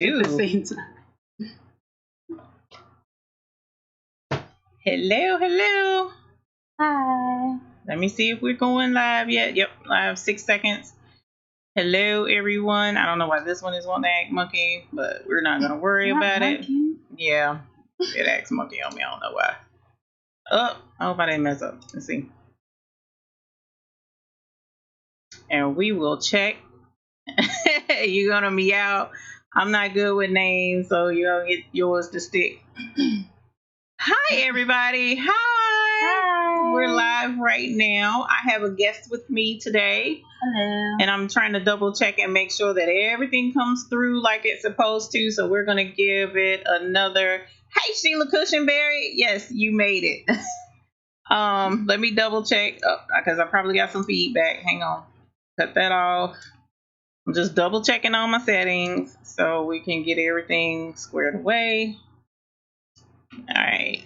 at the same time. Hello, hello. Hi. Let me see if we're going live yet. Yep, live 6 seconds. Hello, everyone. I don't know why this one is on the act monkey, but we're not going to worry about it. Yeah, it acts monkey on me. I don't know why. Oh, I hope I didn't mess up. Let's see. And we will check. You're going to meow. I'm not good with names, so you're going to get yours to stick. Hi, everybody. Hi. We're live right now. I have a guest with me today. Hello. And I'm trying to double check and make sure that everything comes through like it's supposed to. So we're going to give it another. Hey, Sheila Cushionberry. Yes, you made it. Let me double check because I probably got some feedback. Hang on. Cut that off. I'm just double checking all my settings so we can get everything squared away. All right.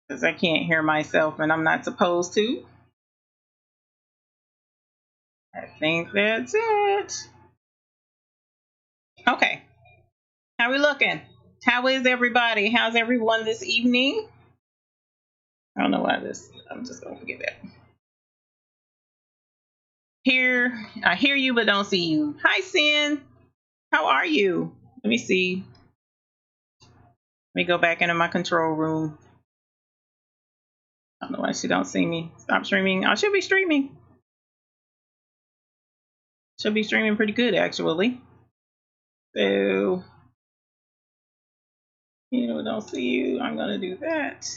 Because I can't hear myself and I'm not supposed to. I think that's it. Okay. How we looking? How is everybody? How's everyone this evening? I don't know why this. I'm just going to forget that. I hear you but don't see you. Hi, Sin. How are you? Let me see. Let me go back into my control room. I don't know why she don't see me. Stop streaming. I should be streaming. Should be streaming pretty good, actually. So, don't see you. I'm going to do that.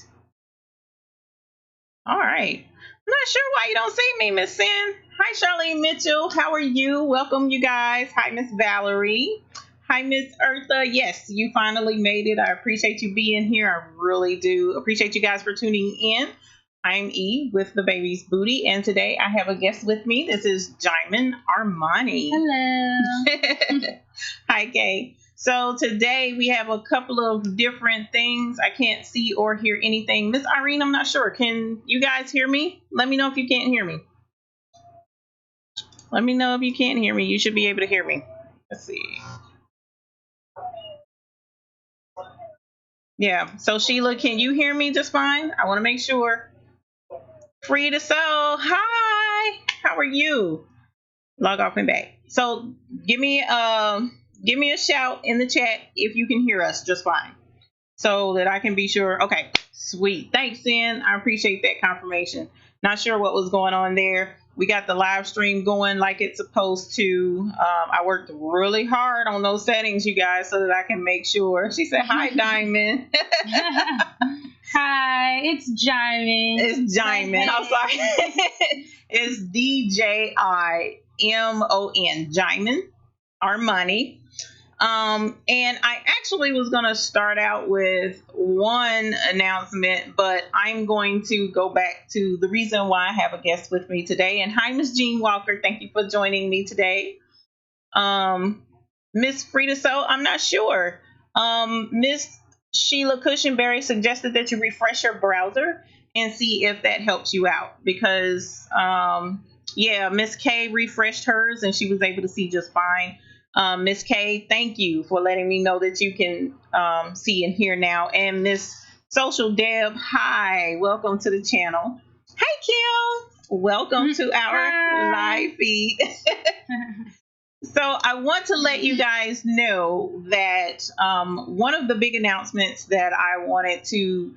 All right. I'm not sure why you don't see me, Miss Sin. Hi, Charlene Mitchell. How are you? Welcome, you guys. Hi, Miss Valerie. Hi, Miss Eartha. Yes, you finally made it. I appreciate you being here. I really do. Appreciate you guys for tuning in. I'm Eve with the Baby's Booty, and today I have a guest with me. This is Djimon Armani. Hello. Hi, Kay. So today we have a couple of different things. I can't see or hear anything. Miss Irene, I'm not sure. Can you guys hear me? Let me know if you can't hear me. Let me know if you can't hear me. You should be able to hear me. Let's see. Yeah. So Sheila, can you hear me just fine? I want to make sure. Free to Soul. Hi. How are you? Log off and back. So give me a shout in the chat if you can hear us just fine, so that I can be sure. Okay, sweet. Thanks, Sin. I appreciate that confirmation. Not sure what was going on there. We got the live stream going like it's supposed to. I worked really hard on those settings, you guys, so that I can make sure. She said, hi, Diamond. Hi, it's Djimon. It's Djimon. I'm sorry. It's DJIMON. Djimon Armani. And I actually was going to start out with one announcement, but I'm going to go back to the reason why I have a guest with me today. And hi, Miss Jean Walker. Thank you for joining me today. Miss Frida So, I'm not sure. Miss Sheila Cushionberry suggested that you refresh your browser and see if that helps you out, because Miss K refreshed hers and she was able to see just fine. Miss K, thank you for letting me know that you can see and hear now. And Miss Social Deb, hi, welcome to the channel. Hey, Kim, welcome to our live feed. So I want to let you guys know that one of the big announcements that I wanted to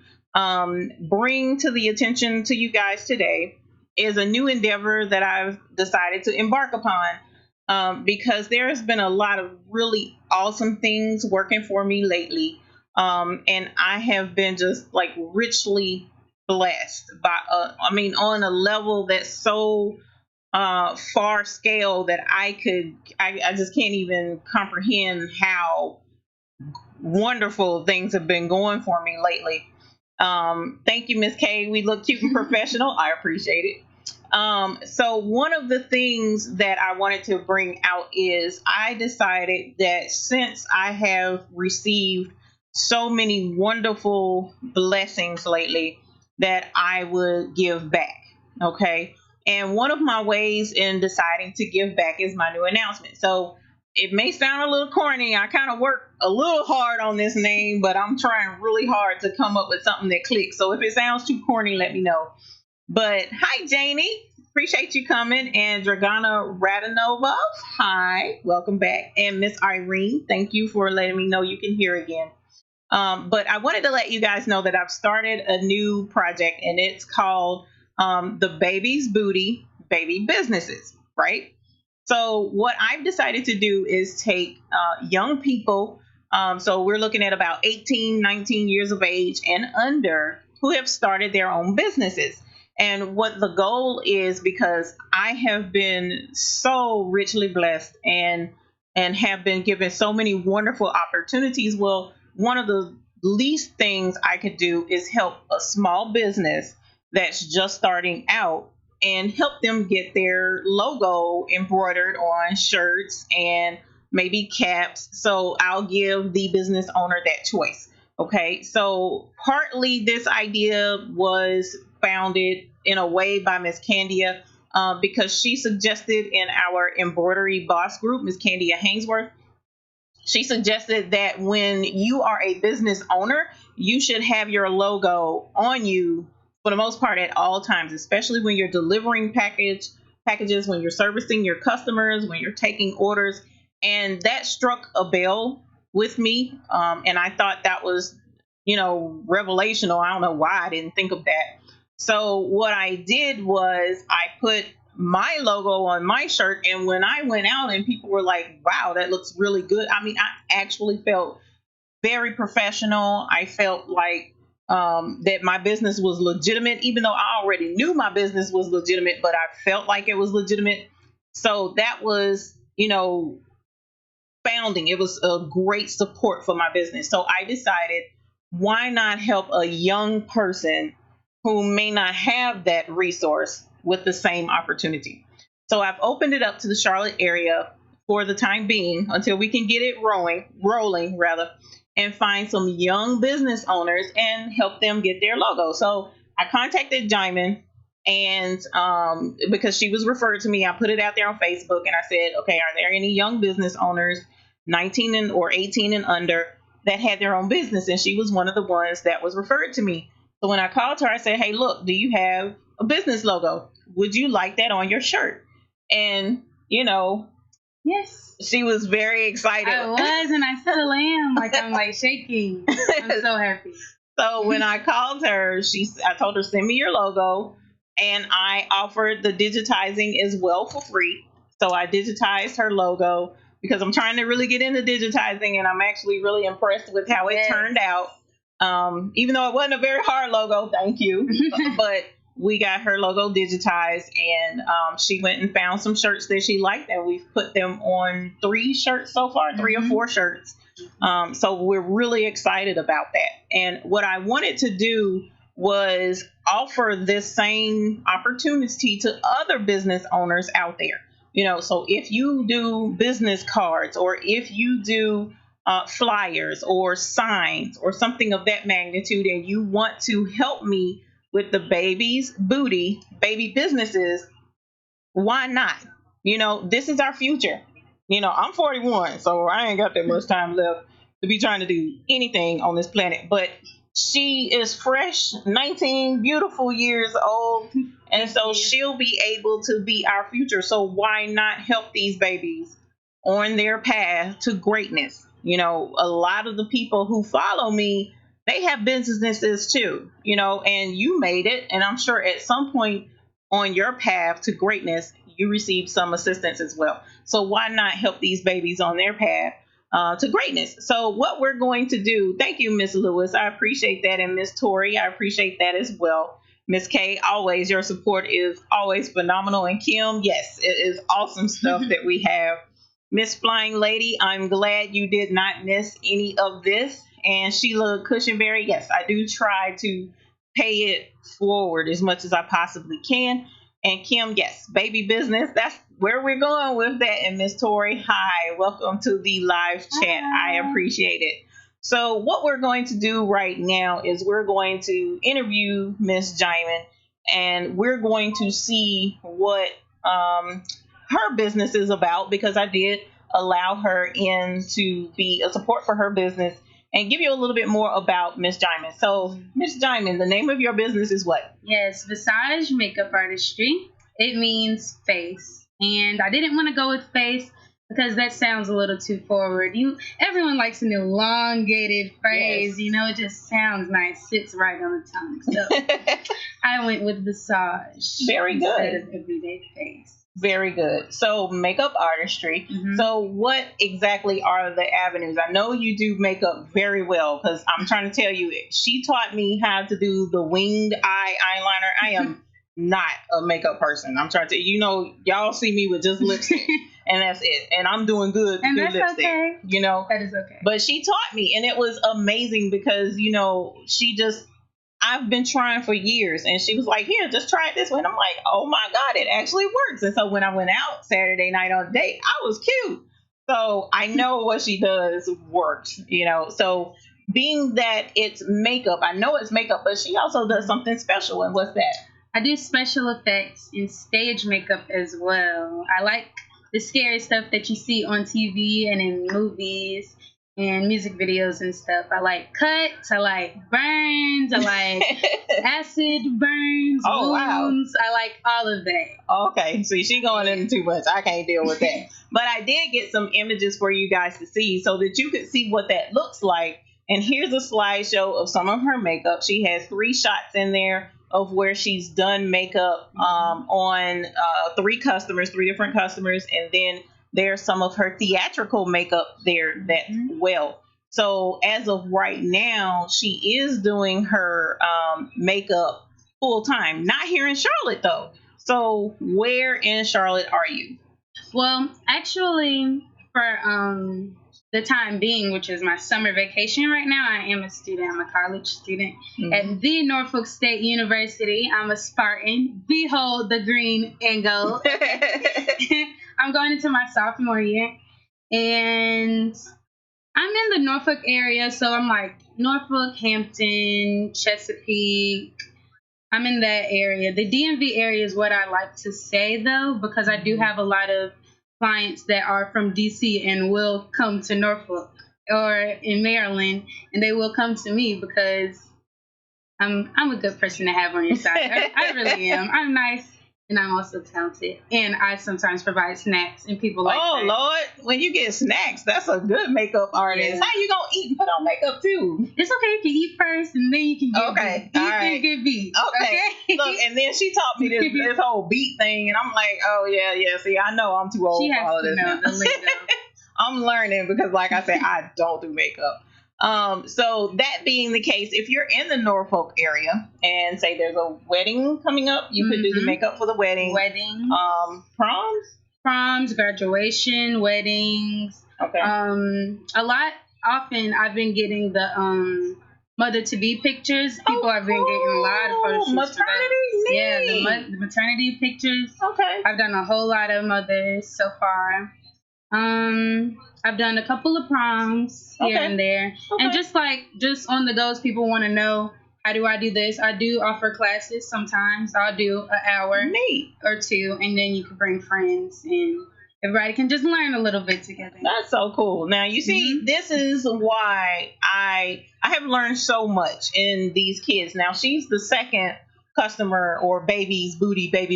bring to the attention to you guys today is a new endeavor that I've decided to embark upon, because there has been a lot of really awesome things working for me lately. And I have been just like richly blessed by, on a level that's so far scale that I just can't even comprehend how wonderful things have been going for me lately. Thank you, Miss K. We look cute and professional. I appreciate it. So one of the things that I wanted to bring out is I decided that since I have received so many wonderful blessings lately, that I would give back. Okay. And one of my ways in deciding to give back is my new announcement. So it may sound a little corny. I kind of work a little hard on this name, but I'm trying really hard to come up with something that clicks. So if it sounds too corny, let me know. But hi, Janie. Appreciate you coming. And Dragana Radanova, hi. Welcome back. And Miss Irene, thank you for letting me know you can hear again. But I wanted to let you guys know that I've started a new project, and it's called The Baby's Booty Baby Businesses, right? So what I've decided to do is take young people, so we're looking at about 18, 19 years of age and under, who have started their own businesses. And what the goal is, because I have been so richly blessed and have been given so many wonderful opportunities. Well, one of the least things I could do is help a small business that's just starting out and help them get their logo embroidered on shirts and maybe caps. So I'll give the business owner that choice. Okay, so partly this idea was founded in a way by Miss Candia, because she suggested in our embroidery boss group, Miss Candia Hainsworth, she suggested that when you are a business owner, you should have your logo on you for the most part at all times, especially when you're delivering packages, when you're servicing your customers, when you're taking orders. And that struck a bell with me. And I thought that was, revelational. I don't know why I didn't think of that. So what I did was I put my logo on my shirt, and when I went out and people were like, wow, that looks really good. I mean, I actually felt very professional. I felt like that my business was legitimate, even though I already knew my business was legitimate, but I felt like it was legitimate. So that was, founding. It was a great support for my business. So I decided, why not help a young person who may not have that resource with the same opportunity? So I've opened it up to the Charlotte area for the time being until we can get it rolling rather, and find some young business owners and help them get their logo. So I contacted Djimon, and because she was referred to me, I put it out there on Facebook, and I said, okay, are there any young business owners 19 or 18 and under that had their own business? And she was one of the ones that was referred to me. So when I called her, I said, hey, look, do you have a business logo? Would you like that on your shirt? And, Yes. she was very excited. I was, and I still am. I'm like shaking. I'm so happy. So when I called her, I told her, send me your logo. And I offered the digitizing as well for free. So I digitized her logo because I'm trying to really get into digitizing, and I'm actually really impressed with how it turned out. Even though it wasn't a very hard logo, thank you. But we got her logo digitized, and she went and found some shirts that she liked, and we've put them on 3 shirts so far, 3 or 4 shirts. So we're really excited about that. And what I wanted to do was offer this same opportunity to other business owners out there. So if you do business cards, or if you do flyers or signs or something of that magnitude, and you want to help me with the baby's booty, baby businesses, why not? This is our future. I'm 41, so I ain't got that much time left to be trying to do anything on this planet. But she is fresh, 19 beautiful years old, and so she'll be able to be our future. So why not help these babies on their path to greatness? A lot of the people who follow me, they have businesses too, and you made it. And I'm sure at some point on your path to greatness, you received some assistance as well. So why not help these babies on their path to greatness? So what we're going to do, thank you, Miss Lewis, I appreciate that. And Miss Tori, I appreciate that as well. Miss K, always, your support is always phenomenal. And Kim, yes, it is awesome stuff that we have. Miss Flying Lady, I'm glad you did not miss any of this. And Sheila Cushionberry, yes, I do try to pay it forward as much as I possibly can. And Kim, yes, baby business, that's where we're going with that. And Miss Tori, hi, welcome to the live chat. Hi. I appreciate it. So what we're going to do right now is we're going to interview Miss Djimon, and we're going to see what her business is about, because I did allow her in to be a support for her business and give you a little bit more about Miss Djimon. So, Miss Djimon, the name of your business is what? Yes, Visage Makeup Artistry. It means face. And I didn't want to go with face because that sounds a little too forward. Everyone likes an elongated phrase, Yes. it just sounds nice, sits right on the tongue. So I went with Visage. Very instead good. of everyday face. Very good. So, makeup artistry. Mhm. So, what exactly are the avenues? I know you do makeup very well because I'm trying to tell you, she taught me how to do the winged eye eyeliner. I am not a makeup person. I'm trying to, y'all see me with just lipstick and that's it. And I'm doing good And through that's lipstick, okay. That is okay. But she taught me and it was amazing because, I've been trying for years and she was like, here, just try it this way. And I'm like, oh my God, it actually works. And so when I went out Saturday night on a date, I was cute. So I know what she does works, So being that it's makeup, I know it's makeup, but she also does something special. And what's that? I do special effects and stage makeup as well. I like the scary stuff that you see on TV and in movies and music videos and stuff. I like cuts. I like burns. I like acid burns, Oh, wow. wounds. I like all of that. Okay, see, she going into too much. I can't deal with that. But I did get some images for you guys to see so that you could see what that looks like. And here's a slideshow of some of her makeup. She has 3 shots in there of where she's done makeup on 3 different customers. And then there's some of her theatrical makeup there that well. So as of right now, she is doing her makeup full time. Not here in Charlotte though. So where in Charlotte are you? Well, actually, for the time being, which is my summer vacation right now, I am a student. I'm a college student at the Norfolk State University. I'm a Spartan. Behold the green and gold. I'm going into my sophomore year, and I'm in the Norfolk area, so I'm like Norfolk, Hampton, Chesapeake. I'm in that area. The DMV area is what I like to say, though, because I do have a lot of clients that are from DC and will come to Norfolk or in Maryland, and they will come to me because I'm a good person to have on your side. I really am. I'm nice. And I'm also talented. And I sometimes provide snacks and people like that. Oh, Lord. When you get snacks, that's a good makeup artist. Yeah. How you going to eat and put on makeup, too? It's okay if you eat first and then you can get Okay. beat. All right. Get beat. Okay. Look, and then she taught me this whole beat thing. And I'm like, oh, yeah. See, I know I'm too old She for all has of to this know now. the lingo. I'm learning because, like I said, I don't do makeup. So that being the case, if you're in the Norfolk area and say there's a wedding coming up, you could do the makeup for the wedding. Wedding. Proms, graduation, weddings. Okay. Often I've been getting the mother to be pictures. People have been getting a lot of photo shoots. Maternity. Yeah, the maternity pictures. Okay. I've done a whole lot of mothers so far. I've done a couple of proms here and there. Okay. And just on the goes, people want to know, how do I do this? I do offer classes sometimes. I'll do an hour or 2, and then you can bring friends and everybody can just learn a little bit together. That's so cool. Now, you see, this is why I have learned so much in these kids. Now, she's the second customer or baby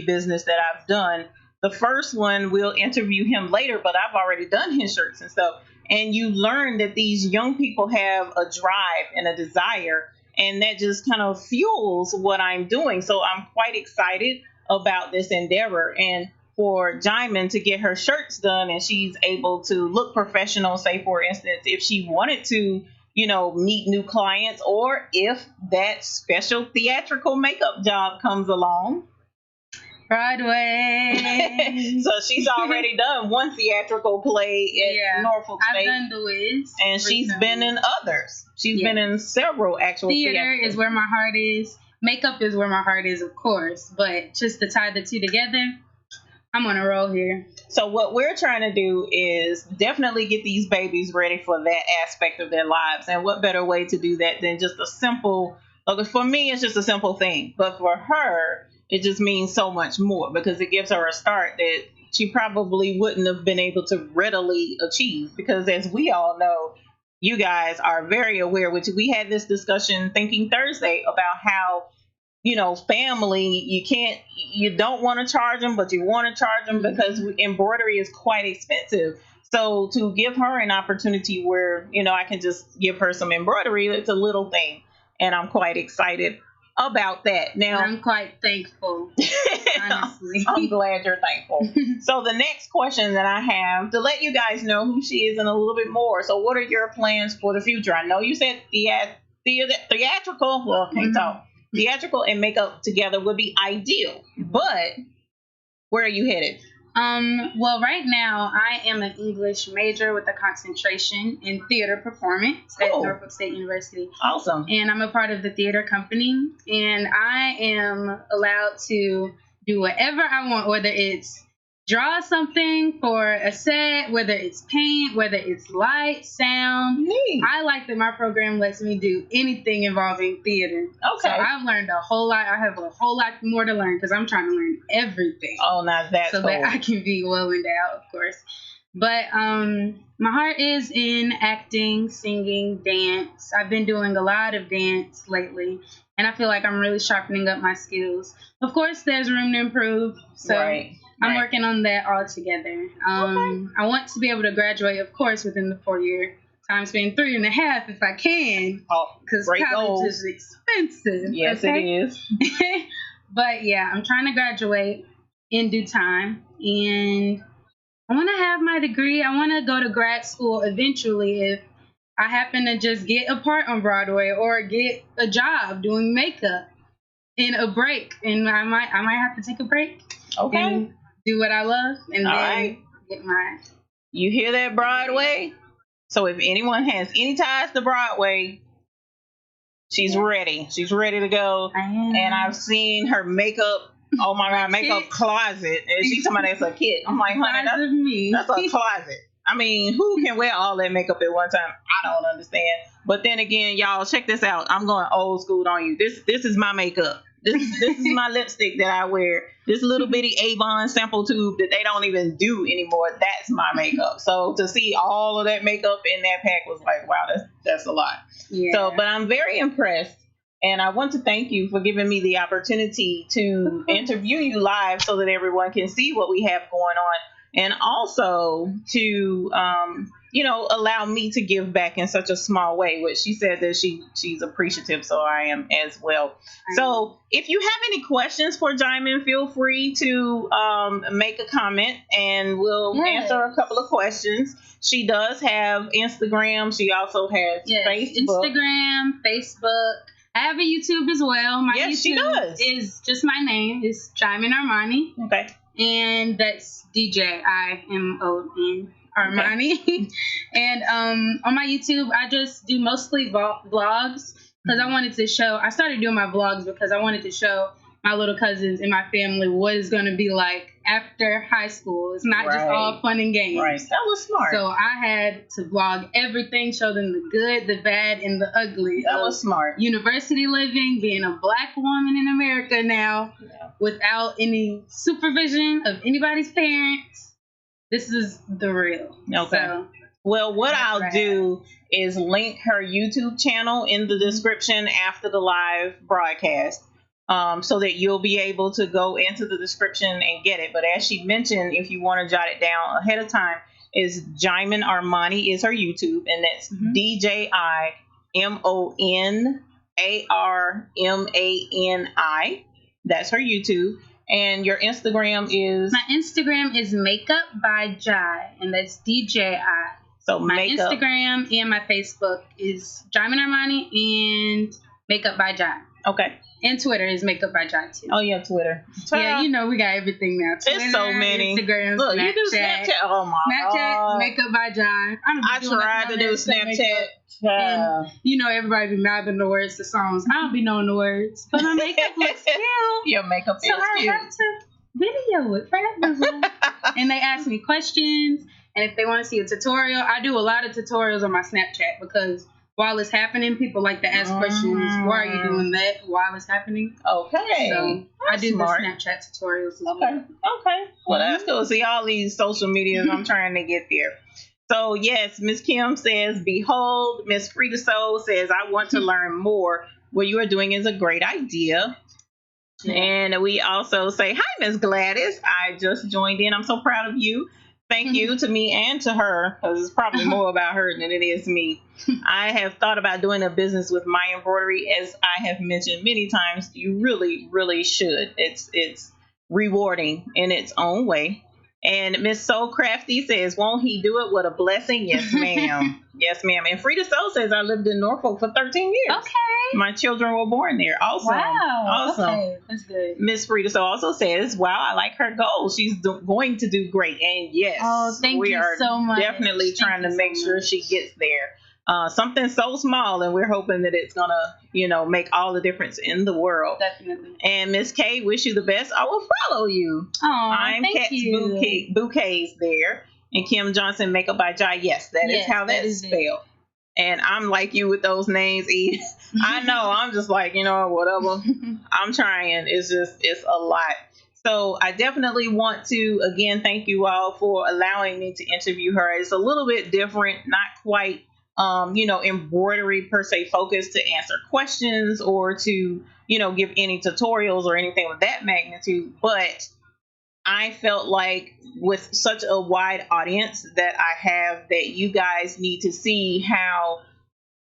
business that I've done. The first one, we'll interview him later, but I've already done his shirts and stuff. And you learn that these young people have a drive and a desire, and that just kind of fuels what I'm doing. So I'm quite excited about this endeavor. And for Djimon to get her shirts done and she's able to look professional, say, for instance, if she wanted to, meet new clients, or if that special theatrical makeup job comes along. Broadway. So she's already done one theatrical play at Norfolk State. I've done The Wiz. And she's been in others. She's been in several actual theater is where my heart is. Makeup is where my heart is, of course. But just to tie the two together, I'm on a roll here. So what we're trying to do is definitely get these babies ready for that aspect of their lives. And what better way to do that than just a simple, for me, it's just a simple thing. But for her, it just means so much more because it gives her a start that she probably wouldn't have been able to readily achieve, because as we all know, you guys are very aware, which we had this discussion Thinking Thursday about how, family, you don't want to charge them, but you want to charge them because embroidery is quite expensive. So to give her an opportunity where, I can just give her some embroidery, it's a little thing. And I'm quite excited about that. Now, I'm quite thankful, honestly. I'm glad you're thankful. So the next question that I have, to let you guys know who she is and a little bit more. So what are your plans for the future? I know you said theatrical. Well, can't talk. Theatrical and makeup together would be ideal. But where are you headed? Well, right now I am an English major with a concentration in theater performance at Norfolk State University. Awesome. And I'm a part of the theater company, and I am allowed to do whatever I want, whether it's draw something for a set, whether it's paint, whether it's light, sound. Neat. I like that my program lets me do anything involving theater. Okay. So I've learned a whole lot. I have a whole lot more to learn because I'm trying to learn everything. Oh, now that's so cool. that I can be well endowed, of course. But my heart is in acting, singing, dance. I've been doing a lot of dance lately, and I feel like I'm really sharpening up my skills. Of course, there's room to improve. So right. I'm working on that all together. I want to be able to graduate, of course, within the 4-year time span, 3.5 if I can, because college is expensive. Yes, it is. But yeah, I'm trying to graduate in due time, and I want to have my degree. I want to go to grad school eventually if I happen to just get a part on Broadway or get a job doing makeup in a break, and I might have to take a break. Okay. And do what I love, and then get my. You hear that, Broadway? So if anyone has any ties to Broadway, she's ready. She's ready to go. I am. And I've seen her makeup. Oh my God, makeup closet. And she's talking about that's a kit. I'm like, honey, that's a closet. I mean, who can wear all that makeup at one time? I don't understand. But then again, y'all, check this out. I'm going old school on you. This is my makeup. This is my lipstick that I wear. This little bitty Avon sample tube that they don't even do anymore. That's my makeup. So to see all of that makeup in that pack was like, wow, that's a lot. Yeah. So, but I'm very impressed. And I want to thank you for giving me the opportunity to interview you live so that everyone can see what we have going on. And also to, allow me to give back in such a small way, which she said that she's appreciative, so I am as well. So if you have any questions for Djimon, feel free to make a comment and we'll answer a couple of questions. She does have Instagram. She also has Facebook. Instagram, Facebook. I have a YouTube as well. My YouTube is just my name. It's Djimon Armani. Okay. And that's Djimon Armani. Okay. And on my YouTube, I just do mostly vlogs because I started doing my vlogs because I wanted to show my little cousins and my family what it's going to be like after high school. It's not just all fun and games. Right. That was smart. So I had to vlog everything, show them the good, the bad, and the ugly. That was smart. University living, being a Black woman in America now, without any supervision of anybody's parents. This is the real. Okay. So, well, what I'll do is link her YouTube channel in the description after the live broadcast. So that you'll be able to go into the description and get it. But as she mentioned, if you want to jot it down ahead of time, is Djimon Armani is her YouTube, and that's DJIMONARMANI. That's her YouTube. And your Instagram is? My Instagram is Makeup by Jai, and that's DJI. So my Instagram and my Facebook is Djimon Armani and Makeup by Jai. Okay. And Twitter is Makeup by Jai too. Oh yeah, Twitter. Yeah, we got everything now. Twitter, it's so many. Instagram, Look, Snapchat. You do Snapchat. Oh my God. Makeup by Jai. I tried to do Snapchat. And everybody be mouthing the words to songs. I don't be knowing the words, but my makeup looks cute. Your makeup is cute. So I have to video it for everyone. And they ask me questions, and if they want to see a tutorial, I do a lot of tutorials on my Snapchat because while it's happening. People like to ask questions. Why are you doing that while it's happening? Okay. So I do smart. the Snapchat tutorials. Okay. Well, that's cool. See, all these social medias, I'm trying to get there. So, yes, Miss Kim says, behold, Miss Frida Soul says, I want to learn more. What you are doing is a great idea. Yeah. And we also say, hi, Miss Gladys. I just joined in. I'm so proud of you. Thank you to me and to her, because it's probably more about her than it is me. I have thought about doing a business with my embroidery. As I have mentioned many times, you really, really should. It's rewarding in its own way. And Miss Soul Crafty says, won't he do it? What a blessing. Yes, ma'am. Yes, ma'am. And Frida Soul says, I lived in Norfolk for 13 years. Okay. My children were born there. Awesome. Wow. Awesome. Okay. That's good. Miss Frida Soul also says, wow, I like her goal. She's going to do great. And yes, we are so much. Definitely trying to make sure she gets there. Something so small, and we're hoping that it's gonna, make all the difference in the world. Definitely. And Miss K, wish you the best. I will follow you. I'm Cat's Bouquets there. And Kim Johnson, Makeup by Jai. Yes, that is how that's spelled. And I'm like you with those names, E. I know. I'm just like, whatever. I'm trying. It's a lot. So I definitely want to, again, thank you all for allowing me to interview her. It's a little bit different, not quite embroidery per se focused to answer questions or to, give any tutorials or anything of that magnitude. But I felt like with such a wide audience that I have, that you guys need to see how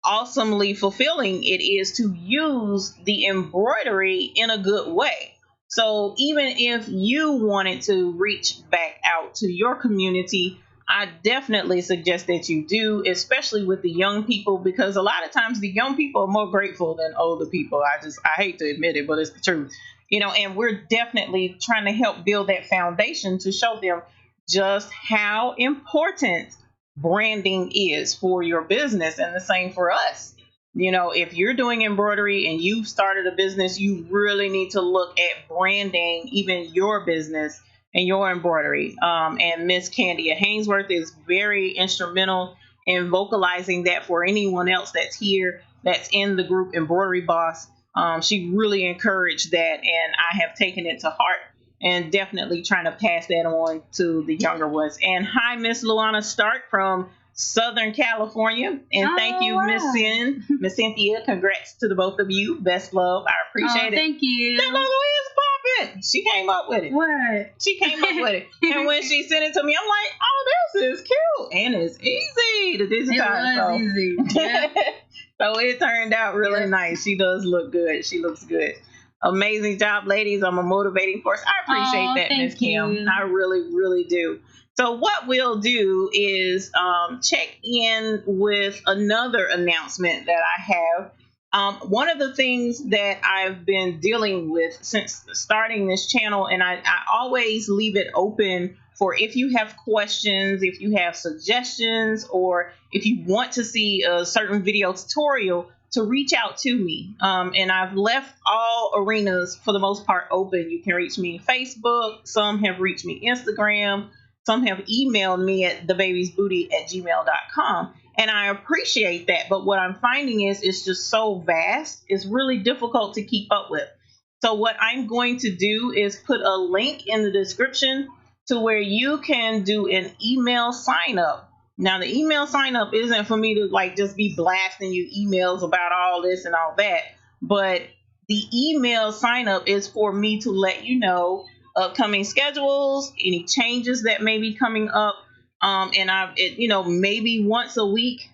awesomely fulfilling it is to use the embroidery in a good way. So even if you wanted to reach back out to your community, I definitely suggest that you do, especially with the young people, because a lot of times the young people are more grateful than older people. I hate to admit it, but it's the truth. And we're definitely trying to help build that foundation to show them just how important branding is for your business, and the same for us. If you're doing embroidery and you've started a business, you really need to look at branding even your business and your embroidery. And Miss Candia Hainsworth is very instrumental in vocalizing that for anyone else that's here, that's in the group Embroidery Boss. She really encouraged that, and I have taken it to heart and definitely trying to pass that on to the younger ones. And hi, Miss Luana Stark from Southern California. And thank you, wow. Miss Cynthia. Congrats to the both of you. Best love. I appreciate it. Thank you. That logo is popping. She came up with it. What? She came up with it. And when she sent it to me, I'm like, oh, this is cute. And it's easy to digitize. It was easy. Yeah. So it turned out really nice. She does look good. She looks good. Amazing job, ladies. I'm a motivating force. I appreciate that, Miss Kim. I really, really do. So what we'll do is check in with another announcement that I have. One of the things that I've been dealing with since starting this channel, and I always leave it open for if you have questions, if you have suggestions, or if you want to see a certain video tutorial, to reach out to me. And I've left all arenas for the most part open. You can reach me Facebook. Some have reached me Instagram. Some have emailed me at thebabiesbooty@gmail.com. And I appreciate that. But what I'm finding is it's just so vast. It's really difficult to keep up with. So what I'm going to do is put a link in the description to where you can do an email sign up. Now, the email sign up isn't for me to just be blasting you emails about all this and all that. But the email sign up is for me to let you know upcoming schedules, any changes that may be coming up. And maybe once a week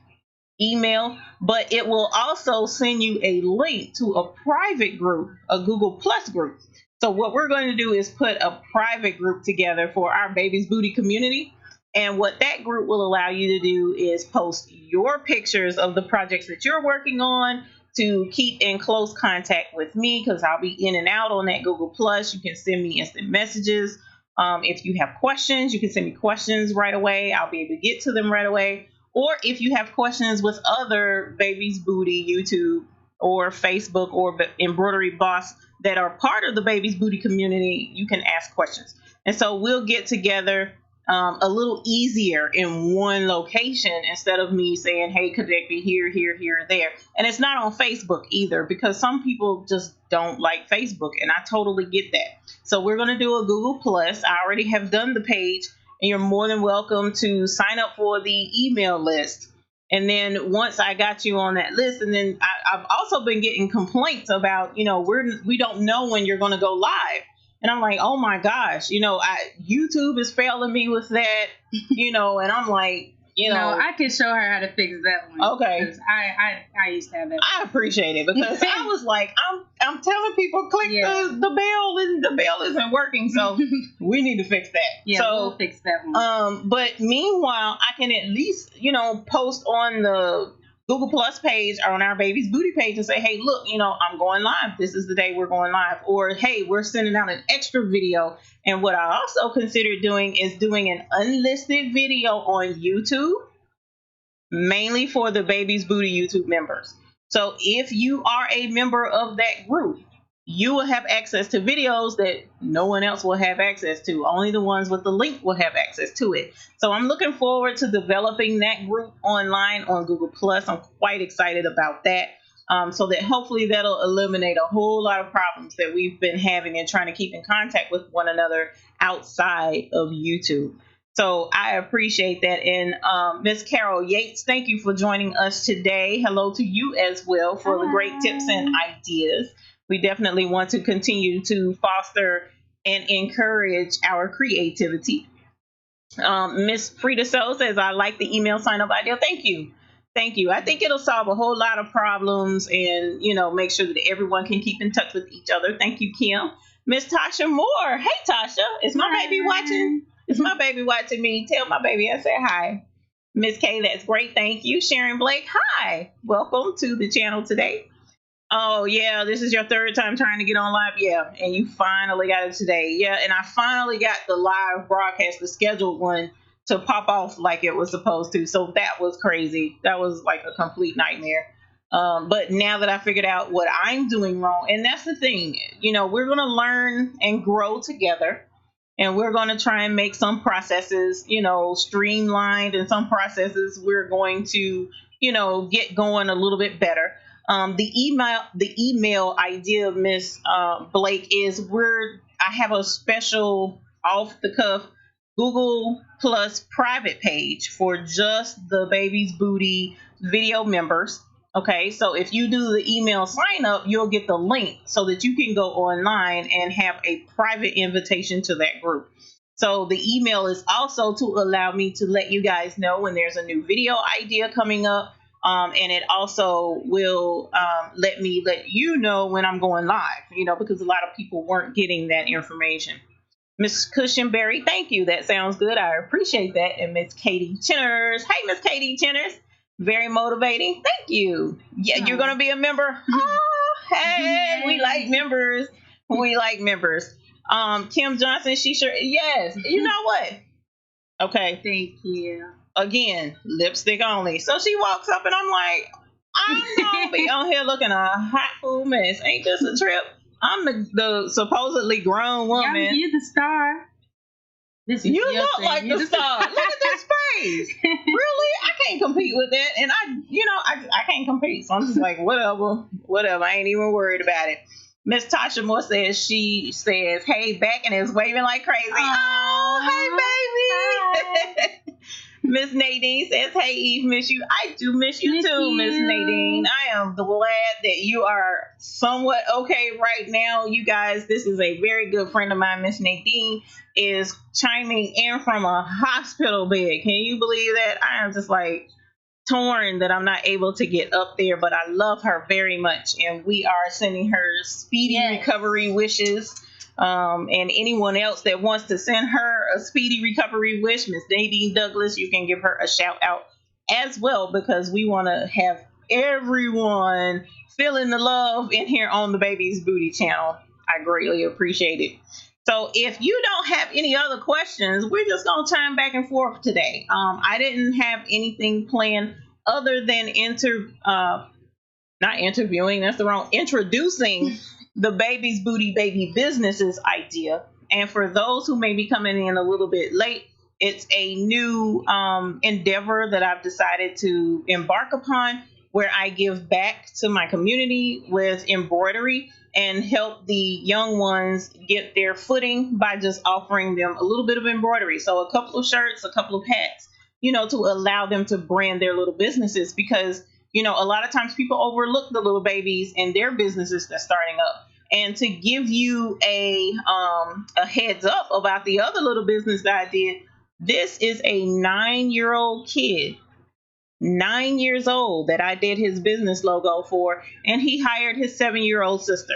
email, but it will also send you a link to a private group, a Google Plus group. So what we're going to do is put a private group together for our Babies Booty community. And what that group will allow you to do is post your pictures of the projects that you're working on, to keep in close contact with me, because I'll be in and out on that Google Plus. You can send me instant messages. If you have questions, you can send me questions right away. I'll be able to get to them right away. Or if you have questions with other Babies Booty YouTube or Facebook or Embroidery Boss that are part of the Babies Booty community, you can ask questions. And so we'll get together a little easier in one location instead of me saying, hey, connect me here, here, here, there. And it's not on Facebook either, because some people just don't like Facebook, and I totally get that. So we're going to do a Google Plus. I already have done the page, and you're more than welcome to sign up for the email list. And then once I got you on that list, and then I've also been getting complaints about, we don't know when you're going to go live. And I'm like, oh my gosh, YouTube is failing me with that, and I'm like, I can show her how to fix that one. Okay. I used to have that. I appreciate it, because I was like, I'm telling people click the bell, and the bell isn't working. So we need to fix that. Yeah, so we'll fix that one. But meanwhile, I can at least, post on the Google Plus page or on our Baby's Booty page and say, hey, look, I'm going live. This is the day we're going live. Or, hey, we're sending out an extra video. And what I also considered doing is doing an unlisted video on YouTube, mainly for the Baby's Booty YouTube members. So if you are a member of that group, you will have access to videos that no one else will have access to. Only the ones with the link will have access to it. So I'm looking forward to developing that group online on Google Plus. I'm quite excited about that. So that hopefully that'll eliminate a whole lot of problems that we've been having and trying to keep in contact with one another outside of YouTube. So I appreciate that. And Miss Carol Yates, thank you for joining us today. Hello to you as well for the great tips and ideas. We definitely want to continue to foster and encourage our creativity. Miss Frida So says, I like the email sign up idea. Thank you. Thank you. I think it'll solve a whole lot of problems and, make sure that everyone can keep in touch with each other. Thank you, Kim. Miss Tasha Moore. Hey, Tasha. Is my baby watching? Is my baby watching me? Tell my baby I said hi. Miss K, that's great. Thank you. Sharon Blake. Hi. Welcome to the channel today. Oh, yeah, this is your third time trying to get on live. Yeah, and you finally got it today. Yeah, and I finally got the live broadcast, the scheduled one, to pop off like it was supposed to. So that was crazy. That was like a complete nightmare. But now that I figured out what I'm doing wrong, and that's the thing, we're going to learn and grow together. And we're going to try and make some processes, streamlined, and some processes we're going to, get going a little bit better. The email idea, Miss Blake, is I have a special off the cuff Google Plus private page for just the Baby's Booty video members. Okay, so if you do the email sign up, you'll get the link so that you can go online and have a private invitation to that group. So the email is also to allow me to let you guys know when there's a new video idea coming up. And it also will let you know when I'm going live, because a lot of people weren't getting that information. Miss Cushionberry, thank you. That sounds good. I appreciate that. And Miss Katie Chenners. Hey, Miss Katie Chenners. Very motivating. Thank you. Yeah, you're going to be a member. Oh, hey, we like members. We like members. Kim Johnson, she sure. Yes. You know what? Okay. Thank you. Again, lipstick only. So she walks up and I'm like, I'm gonna be on here looking a hot fool mess. Ain't this a trip? I'm the supposedly grown woman. Yeah, you're the star. You look like the star. Look at this face. Really? I can't compete with that. And I can't compete. So I'm just like, whatever. I ain't even worried about it. Miss Tasha Moore says, hey, back and is waving like crazy. Oh, hey, baby. Miss Nadine says, hey, Eve, miss you. I do miss you too, Miss Nadine. I am glad that you are somewhat okay right now. You guys, this is a very good friend of mine, Miss Nadine, is chiming in from a hospital bed. Can you believe that? I am just like torn that I'm not able to get up there, but I love her very much. And we are sending her speedy recovery wishes. And anyone else that wants to send her a speedy recovery wish, Miss Nadine Douglas, you can give her a shout out as well, because we want to have everyone feeling the love in here on the Baby's Booty channel. I greatly appreciate it. So if you don't have any other questions, we're just going to chime back and forth today. I didn't have anything planned other than introducing the Baby's Booty Baby Businesses idea. And for those who may be coming in a little bit late, it's a new endeavor that I've decided to embark upon, where I give back to my community with embroidery and help the young ones get their footing by just offering them a little bit of embroidery. So a couple of shirts, a couple of hats, to allow them to brand their little businesses, because, a lot of times people overlook the little babies and their businesses that's starting up. And to give you a heads up about the other little business that I did, this is a 9-year-old kid, 9 years old, that I did his business logo for, and he hired his 7-year-old sister.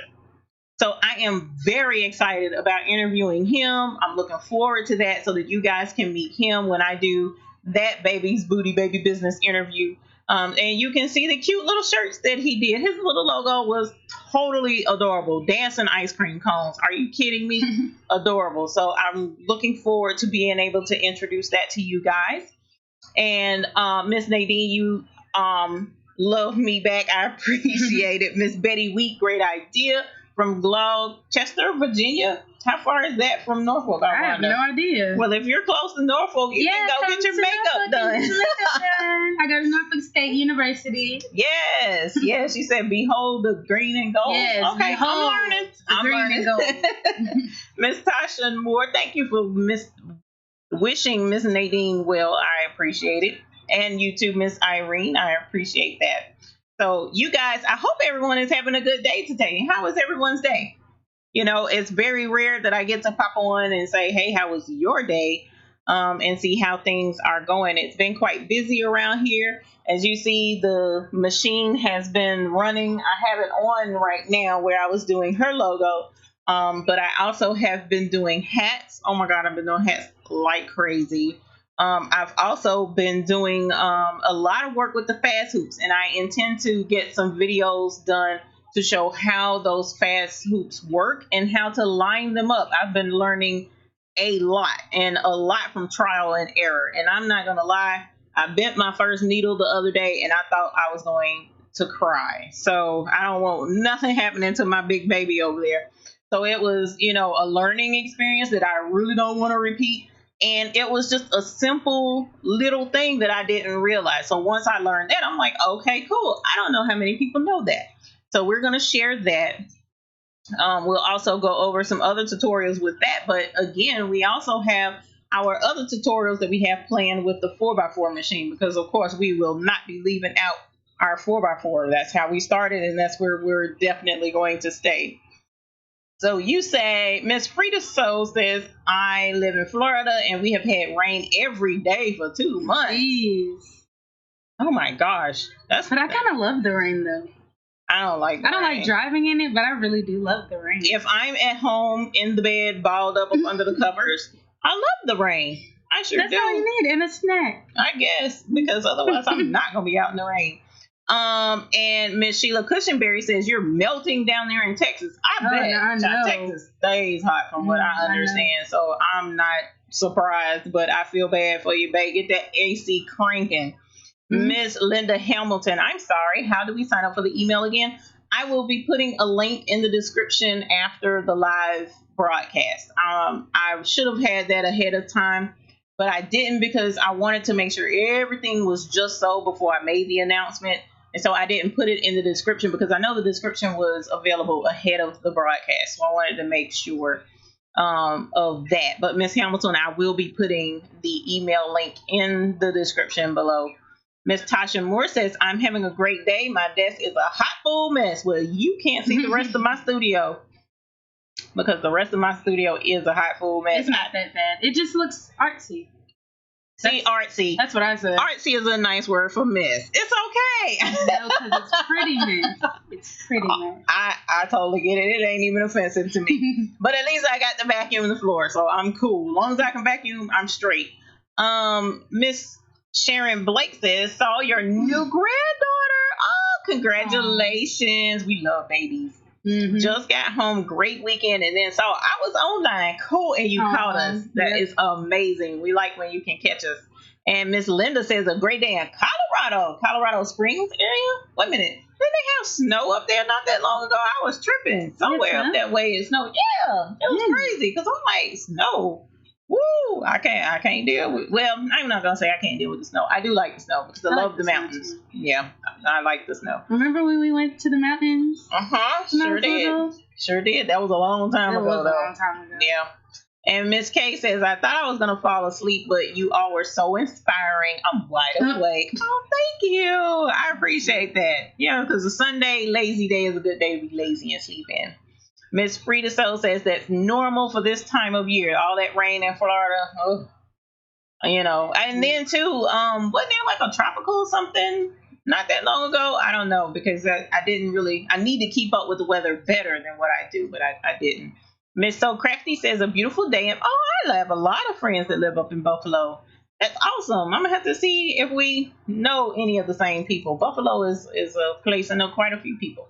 So I am very excited about interviewing him. I'm looking forward to that, so that you guys can meet him when I do that baby's booty baby business interview. And you can see the cute little shirts that he did. His little logo was totally adorable. Dancing ice cream cones. Are you kidding me? Adorable. So I'm looking forward to being able to introduce that to you guys. And Miss Nadine, you love me back. I appreciate it. Miss Betty Wheat, great idea, from Gloucester, Virginia. How far is that from Norfolk? I have no idea. Well, if you're close to Norfolk, you can go get your makeup done. I go to Norfolk State University. Yes. She said, "Behold the green and gold." Yes. Okay, I'm learning. And gold. Miss Tasha Moore, thank you for wishing Miss Nadine well. I appreciate it, and you too, Miss Irene. I appreciate that. So, you guys, I hope everyone is having a good day today. How was everyone's day? It's very rare that I get to pop on and say, "Hey, how was your day?" And see how things are going. It's been quite busy around here. As you see, the machine has been running. I have it on right now where I was doing her logo. But I also have been doing hats. Oh my God, I've been doing hats like crazy. I've also been doing a lot of work with the fast hoops, and I intend to get some videos done to show how those fast hoops work and how to line them up. I've been learning a lot from trial and error. And I'm not going to lie, I bent my first needle the other day and I thought I was going to cry. So I don't want nothing happening to my big baby over there. So it was, a learning experience that I really don't want to repeat. And it was just a simple little thing that I didn't realize. So once I learned that, I'm like, okay, cool. I don't know how many people know that. So we're going to share that. We'll also go over some other tutorials with that. But again, we also have our other tutorials that we have planned with the 4x4 machine, because of course we will not be leaving out our 4x4. That's how we started, and that's where we're definitely going to stay. So you say, Miss Frida So says, I live in Florida and we have had rain every day for 2 months. Jeez. Oh my gosh. But I kind of love the rain though. I don't like driving in it, but I really do love the rain. If I'm at home in the bed, balled up under the covers, I love the rain. I sure do. That's all you need, and a snack. I guess, because otherwise I'm not going to be out in the rain. And Miss Sheila Cushionberry says, you're melting down there in Texas. I bet. I know. Texas stays hot from what I understand, so I'm not surprised, but I feel bad for you, babe. Get that AC cranking. Miss Linda Hamilton, I'm sorry. How do we sign up for the email again? I will be putting a link in the description after the live broadcast. I should have had that ahead of time, but I didn't, because I wanted to make sure everything was just so before I made the announcement. And so I didn't put it in the description, because I know the description was available ahead of the broadcast. So I wanted to make sure of that. But Miss Hamilton, I will be putting the email link in the description below. Miss Tasha Moore says, I'm having a great day. My desk is a hot full mess. Well, you can't see the rest of my studio, because the rest of my studio is a hot full mess. It's not that bad. It just looks artsy. Artsy. That's what I said. Artsy is a nice word for mess. It's okay. No, because it's pretty mess. It's pretty mess. I totally get it. It ain't even offensive to me. But at least I got to vacuum the floor, so I'm cool. As long as I can vacuum, I'm straight. Miss Sharon Blake says, saw your new granddaughter. Oh, congratulations. We love babies. Just got home, great weekend, and then saw I was online. Cool, and you caught us. That is amazing. We like when you can catch us. And Miss Linda says, a great day in Colorado Springs area. Wait a minute. Didn't they have snow up there not that long ago? I was tripping. Somewhere up that way it snowed. Yeah, it was crazy, because I'm like, snow. Woo! I can't deal with. Well, I'm not gonna say I can't deal with the snow. I do like the snow because I love the mountains. Yeah, I like the snow. Remember when we went to the mountains? Sure did. Sure did. That was a long time ago, though. A long time ago. Yeah. And Miss K says, I thought I was going to fall asleep, but you all were so inspiring. I'm wide awake. Oh, thank you. I appreciate that. Yeah, because a Sunday lazy day is a good day to be lazy and sleep in. Miss Frida So says that's normal for this time of year. All that rain in Florida. Oh, and then too, wasn't there like a tropical or something not that long ago? I don't know, because I need to keep up with the weather better than what I do, but I didn't. Miss So Crafty says a beautiful day. And I have a lot of friends that live up in Buffalo. That's awesome. I'm gonna have to see if we know any of the same people. Buffalo is a place I know quite a few people.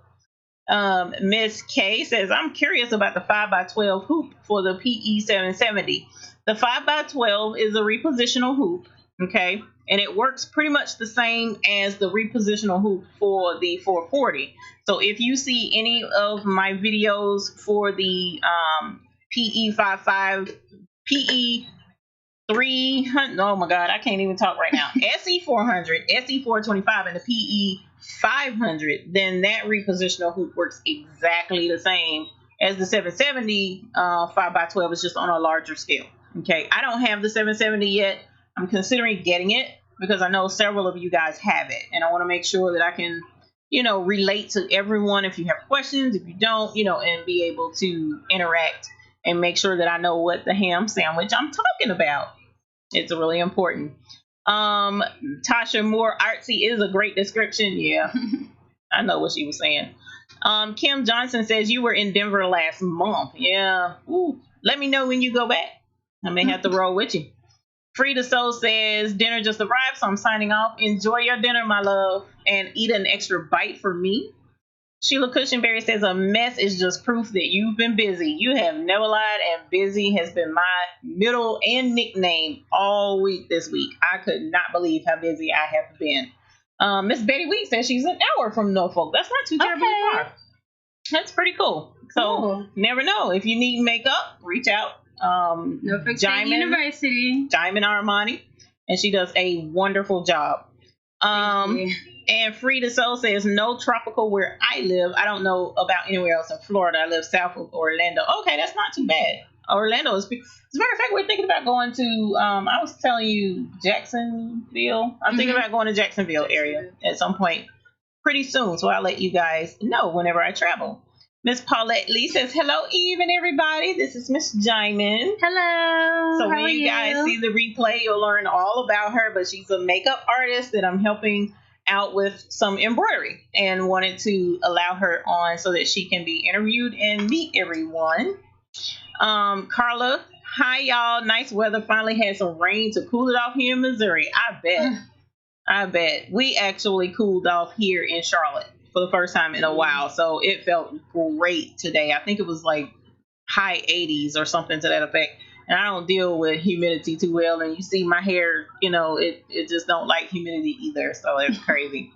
Miss K says, I'm curious about the 5x12 hoop for the PE 770. The 5x12 is a repositional hoop, okay, and it works pretty much the same as the repositional hoop for the 440. So if you see any of my videos for the PE 55, PE 300, oh my God, I can't even talk right now. SE 400, SE 425, and the PE 500, then that repositional hoop works exactly the same as the 770 5x12. Is just on a larger scale. Okay, I don't have the 770 yet. I'm considering getting it because I know several of you guys have it, and I want to make sure that I can, relate to everyone. If you have questions, if you don't, and be able to interact and make sure that I know what the ham sandwich I'm talking about. It's really important. Tasha Moore, artsy is a great description. Yeah, I know what she was saying. Kim Johnson says you were in Denver last month. Yeah. Ooh. Let me know when you go back. I may have to roll with you. Frida Soul says dinner just arrived, so I'm signing off. Enjoy your dinner, my love, and eat an extra bite for me. Sheila Cushionberry says a mess is just proof that you've been busy. You have never lied, and busy has been my middle and nickname all week this week. I could not believe how busy I have been. Miss Betty Week says she's an hour from Norfolk. That's not too terribly far. That's pretty cool. So never know. If you need makeup, reach out. Norfolk State University. Djimon Armani, and she does a wonderful job. And Frida Soul says no tropical where I live. I don't know about anywhere else in Florida. I live south of Orlando. Okay, that's not too bad. Orlando is, as a matter of fact, we're thinking about going to, I was telling you, Jacksonville. I'm thinking about going to Jacksonville area at some point pretty soon. So I'll let you guys know whenever I travel. Miss Paulette Lee says, hello, Eve and everybody. This is Miss Djimon. Hello. So when you guys see the replay, you'll learn all about her. But she's a makeup artist that I'm helping out with some embroidery and wanted to allow her on so that she can be interviewed and meet everyone. Carla, hi, y'all. Nice weather. Finally had some rain to cool it off here in Missouri. I bet. We actually cooled off here in Charlotte for the first time in a while, so it felt great today. I think it was like high 80s or something to that effect, and I don't deal with humidity too well, and you see my hair, it just don't like humidity either, so it's crazy.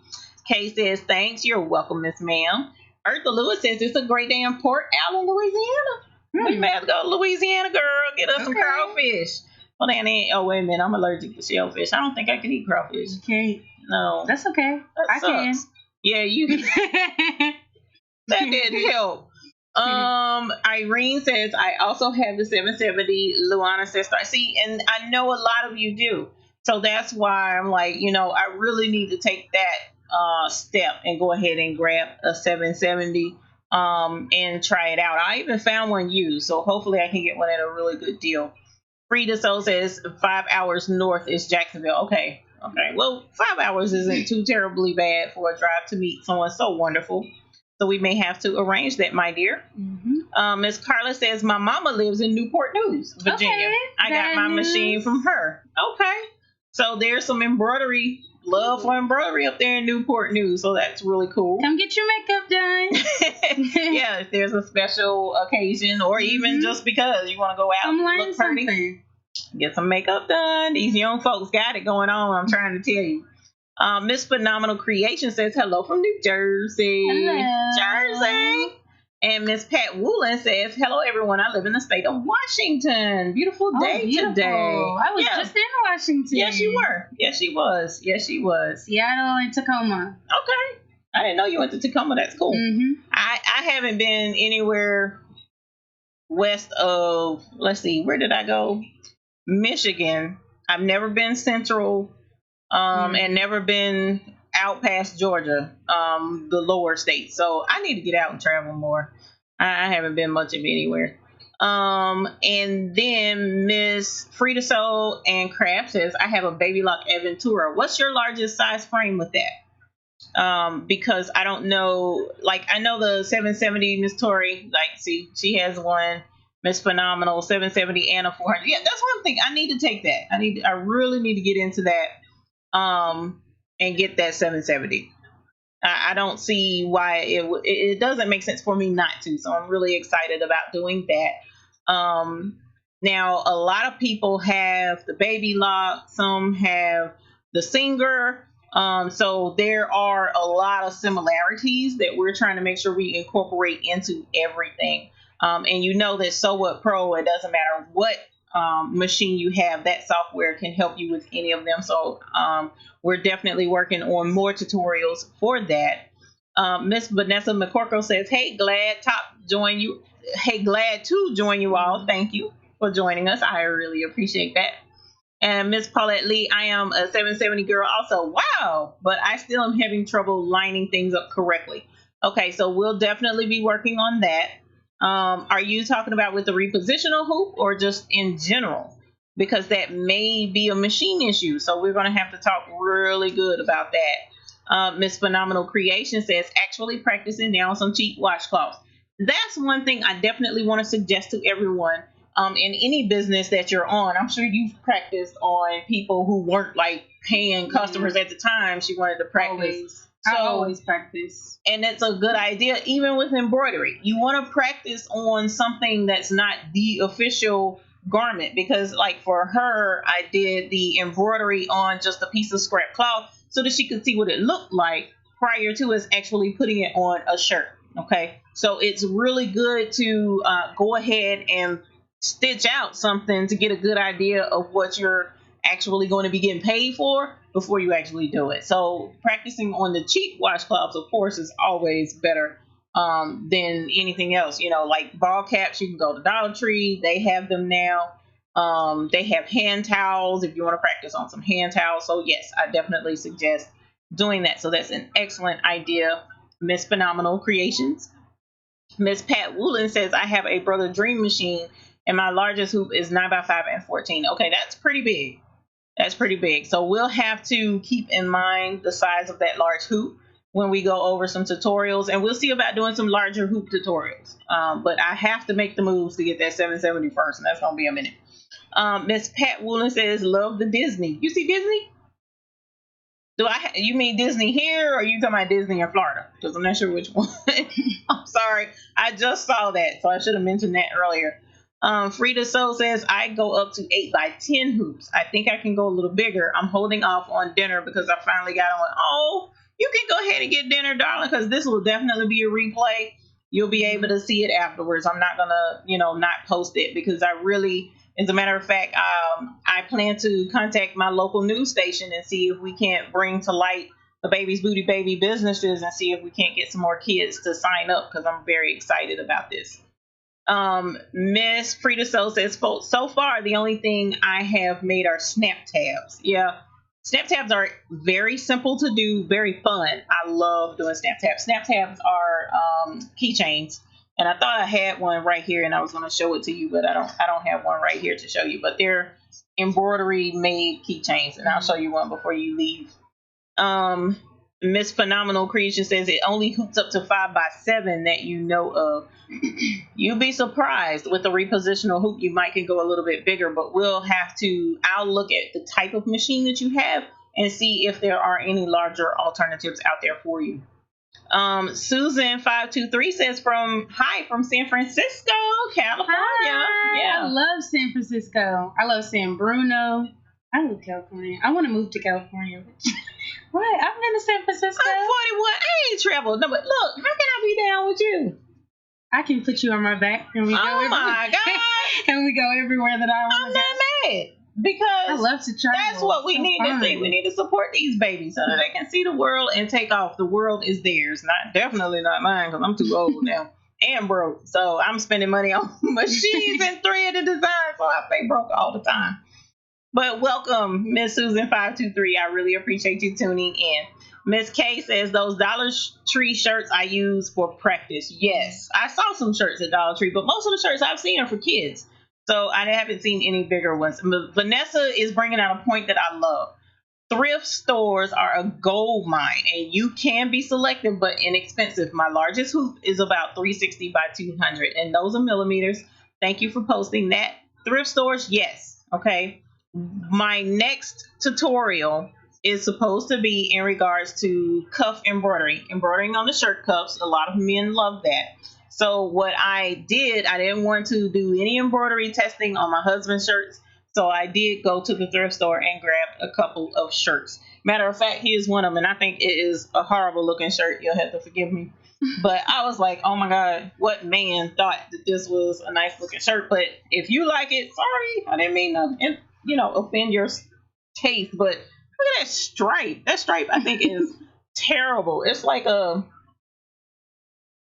Kay says, thanks, you're welcome, Miss Ma'am. Eartha Lewis says, it's a great day in Port Allen, Louisiana. We may have to go to Louisiana, girl, get us some crawfish. Well, oh, wait a minute, I'm allergic to shellfish. I don't think I can eat crawfish. You can't. No. That's okay. I can. Yeah, you that didn't help. Irene says, I also have the 770. Luana says, see, and I know a lot of you do. So that's why I'm like, I really need to take that step and go ahead and grab a 770 and try it out. I even found one used, so hopefully I can get one at a really good deal. Frida So says 5 hours north is Jacksonville. Okay. Well, 5 hours isn't too terribly bad for a drive to meet someone so wonderful. So we may have to arrange that, my dear. Miss Carla says, my mama lives in Newport News, Virginia. Okay, I got my machine from her. Okay. So there's some embroidery, love for embroidery up there in Newport News. So that's really cool. Come get your makeup done. Yeah, if there's a special occasion or even just because you want to go out and look pretty. Something. Get some makeup done. These young folks got it going on, I'm trying to tell you. Miss Phenomenal Creation says hello from New Jersey. Hello. Jersey. And Miss Pat Woolen says, hello, everyone. I live in the state of Washington. Beautiful day beautiful. today. I was just in Washington. Yes, you were. Yes, she was. Yes, she was. Seattle and Tacoma. Okay. I didn't know you went to Tacoma. That's cool. Mm-hmm. I haven't been anywhere west of, let's see, where did I go? Michigan. I've never been central and never been out past Georgia, the lower states. So I need to get out and travel more. I haven't been much of anywhere. And then Miss Frida Soul and Crab says, I have a Baby Lock Aventura. What's your largest size frame with that? Because I don't know, like I know the 770 Miss Tori, like see, she has one. Miss Phenomenal 770 and a 400. Yeah, that's one thing. I need to take that. I really need to get into that. And get that 770. I don't see why it doesn't make sense for me not to. So I'm really excited about doing that. Now a lot of people have the Baby Lock, some have the Singer. So there are a lot of similarities that we're trying to make sure we incorporate into everything. And you know that So What Pro, it doesn't matter what machine you have, that software can help you with any of them. So we're definitely working on more tutorials for that. Miss Vanessa McCorkle says, hey, glad to join you all. Thank you for joining us. I really appreciate that. And Miss Paulette Lee, I am a 770 girl also. Wow, but I still am having trouble lining things up correctly. Okay, so we'll definitely be working on that. Are you talking about with the repositional hoop or just in general? Because that may be a machine issue. So we're going to have to talk really good about that. Miss Phenomenal Creation says, actually practicing now on some cheap washcloths. That's one thing I definitely want to suggest to everyone. In any business that you're on, I'm sure you've practiced on people who weren't like paying customers at the time. She wanted to practice. I always practice. And it's a good idea, even with embroidery. You want to practice on something that's not the official garment, because like for her, I did the embroidery on just a piece of scrap cloth so that she could see what it looked like prior to us actually putting it on a shirt. Okay, so it's really good to go ahead and stitch out something to get a good idea of what you're actually going to be getting paid for before you actually do it. So practicing on the cheap washcloths, of course, is always better than anything else. You know, like ball caps, you can go to Dollar Tree. They have them now. They have hand towels if you want to practice on some hand towels. So yes, I definitely suggest doing that. So that's an excellent idea, Miss Phenomenal Creations. Miss Pat Woolen says, I have a Brother Dream machine and my largest hoop is 9x5 and 14. Okay, that's pretty big. That's pretty big. So we'll have to keep in mind the size of that large hoop when we go over some tutorials, and we'll see about doing some larger hoop tutorials. But I have to make the moves to get that 770 first, and that's going to be a minute. Miss Pat Woolen says, love the Disney. You see Disney? You mean Disney here, or are you talking about Disney in Florida? Because I'm not sure which one. I'm sorry. I just saw that, so I should have mentioned that earlier. Frida Soul says, I go up to 8x10 hoops. I think I can go a little bigger. I'm holding off on dinner because I finally got on. Oh, you can go ahead and get dinner, darling, because this will definitely be a replay. You'll be able to see it afterwards. I'm not going to, not post it because I really, as a matter of fact, I plan to contact my local news station and see if we can't bring to light the Baby's Booty Baby businesses and see if we can't get some more kids to sign up, because I'm very excited about this. Miss Frida Soul says, so far the only thing I have made are snap tabs. Yeah, snap tabs are very simple to do, very fun. I love doing snap tabs. Snap tabs are keychains, and I thought I had one right here and I was going to show it to you, but I don't have one right here to show you. But they're embroidery made keychains, and I'll show you one before you leave. Miss Phenomenal Creation says it only hoops up to 5x7 that you know of. You'll be surprised with the repositional hoop. You might can go a little bit bigger, but I'll look at the type of machine that you have and see if there are any larger alternatives out there for you. Susan523 says from San Francisco, California. Hi. Yeah. I love San Francisco. I love San Bruno. I love California. I want to move to California. What? I've been to San Francisco. I'm 41. I ain't traveled. No, but look, how can I be down with you? I can put you on my back and we go. Oh my God! And we go everywhere that I want I'm to go. not mad because I love to travel. that's what we need to see. We need to support these babies so that they can see the world and take off. The world is theirs, definitely not mine because I'm too old now and broke. So I'm spending money on machines and thread and design, so I stay broke all the time. But welcome, Miss Susan 523. I really appreciate you tuning in. Miss K says those Dollar Tree shirts I use for practice. Yes, I saw some shirts at Dollar Tree, but most of the shirts I've seen are for kids. So I haven't seen any bigger ones. Vanessa is bringing out a point that I love. Thrift stores are a gold mine, and you can be selective but inexpensive. My largest hoop is about 360 by 200, and those are millimeters. Thank you for posting that. Thrift stores, yes. Okay. My next tutorial is supposed to be in regards to cuff embroidering on the shirt cuffs. A lot of men love that. So what I didn't want to do any embroidery testing on my husband's shirts. So I did go to the thrift store and grabbed a couple of shirts. Matter of fact, here's one of them, and I think it is a horrible looking shirt. You'll have to forgive me. But I was like, oh my God, what man thought that this was a nice looking shirt? But if you like it, sorry, I didn't mean to, offend your taste. But look at that stripe. That stripe, I think, is terrible. It's like a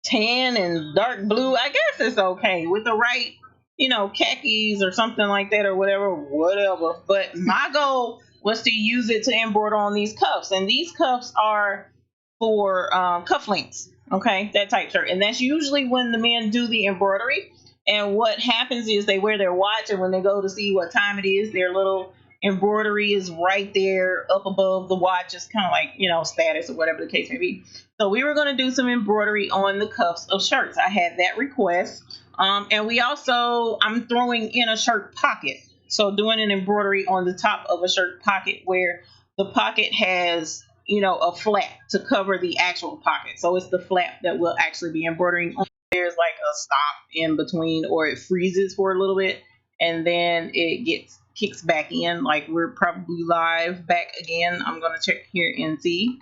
tan and dark blue. I guess it's okay with the right, khakis or something like that or whatever. But my goal was to use it to embroider on these cuffs. And these cuffs are for cufflinks. Okay, that type shirt. And that's usually when the men do the embroidery. And what happens is they wear their watch, and when they go to see what time it is, their little embroidery is right there up above the watch. It's kind of like, status or whatever the case may be. So we were going to do some embroidery on the cuffs of shirts. I had that request. And I'm throwing in a shirt pocket. So doing an embroidery on the top of a shirt pocket where the pocket has, a flap to cover the actual pocket. So it's the flap that will actually be embroidering on. There's like a stop in between, or it freezes for a little bit and then it kicks back in. Like we're probably live back again. I'm going to check here and see.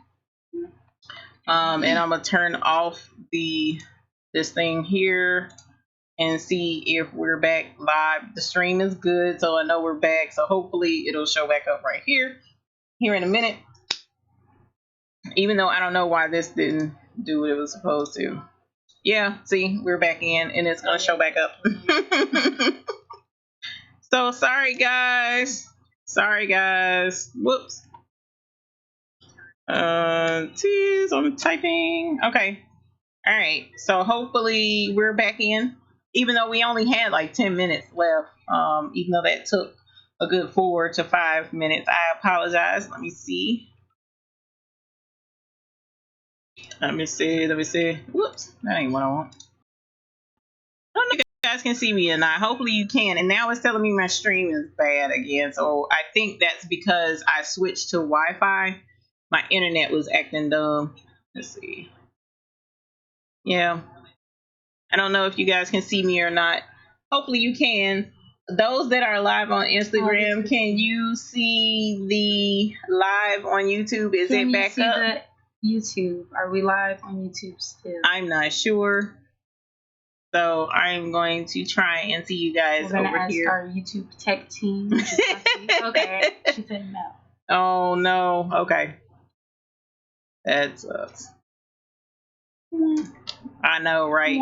And I'm going to turn off this thing here and see if we're back live. The stream is good, so I know we're back. So hopefully it'll show back up right here in a minute. Even though I don't know why this didn't do what it was supposed to. Yeah, see, we're back in and it's going to show back up. So sorry guys. Whoops. Tease, I'm typing. Okay. All right. So hopefully we're back in, even though we only had like 10 minutes left. Even though that took a good 4 to 5 minutes. I apologize. Let me see. Let me see. Whoops. That ain't what I want. I don't know if you guys can see me or not. Hopefully you can. And now it's telling me my stream is bad again. So I think that's because I switched to Wi-Fi. My internet was acting dumb. Let's see. Yeah. I don't know if you guys can see me or not. Hopefully you can. Those that are live on Instagram, can you see the live on YouTube? Is it back up? YouTube. Are we live on YouTube still? I'm not sure. So I'm going to try and see you guys over here. We're going to ask our YouTube tech team. Okay. She said no. Oh, no. Okay. That sucks. I know, right?